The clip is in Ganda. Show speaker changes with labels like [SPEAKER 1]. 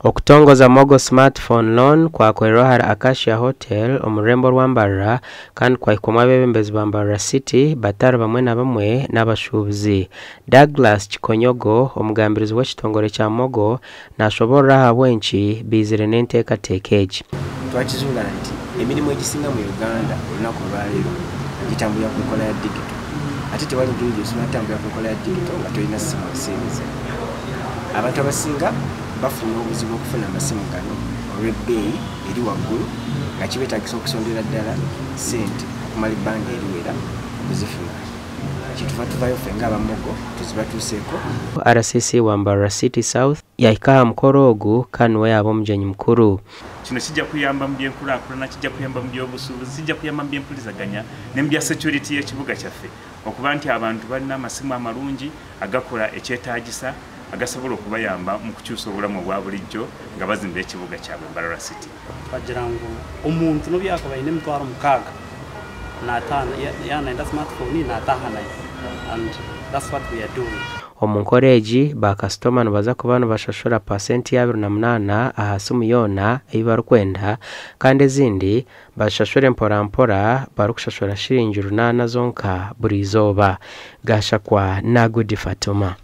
[SPEAKER 1] Okutongoza Mogo smartphone loan kwa kwerohara Acacia Hotel omurembo rwambarra kandi kwa ikomwa bebembezi bambarra City batara bamwe na bamwe n'abashubuzi. Douglas Chikonyogo omugambirizi w'ekitongore kya Mogo nashobora habwenki bizire n'enteekateeka egi.
[SPEAKER 2] Twakizula nti emirimu egisinga mu Uganda olunaku lwaleero gitambulira ku nkola ya digital. Ate tewali ngeri gy'osobola kutambulira ku nkola ya digital nga tolina ssimu oseerize. Abantu abasinga bafuna obuzibu okufuna amasimu gano olw'ebbeeyi eri waggulu nga kibeetagisa okusondera ddala ssente okumala ebbanga eriwera okuzifuna. Kituva ffe ng'abamogo tuzibatuuseeko.
[SPEAKER 1] RCC Wambarra City South yaikaha mukoro ogu kandi we yaba omugenyi mukuru.
[SPEAKER 3] Kino kijja kuyamba mu byenkulaakulana, kijja kuyamba mu byobusuubuzi, kijja kuyamba mu byempulizaganya ne mu bya security y'ekibuga kyaffe okuba nti abantu balina amasimu amalungi agakola ekyetaagisa agasobola okubayamba mu kukyusa obulamu obwa bulijjo nga bazimba ekibuga kyabwe Mbarara City.
[SPEAKER 4] Bagira ngu omuntu no byako bayine emitwaro mukaaga n'ataano yanaenda smartphone n'ataha nayo, and that's what we are doing.
[SPEAKER 1] Omunkora egi bakasitoma nibaza kuba nibashashura pasenti ya 28 aha simu yoona ei barikwenda kandi ezindi bashashura mpora barikushashura shiringi 8 zonka buri izooba. Gashakwa na Good Fatuma.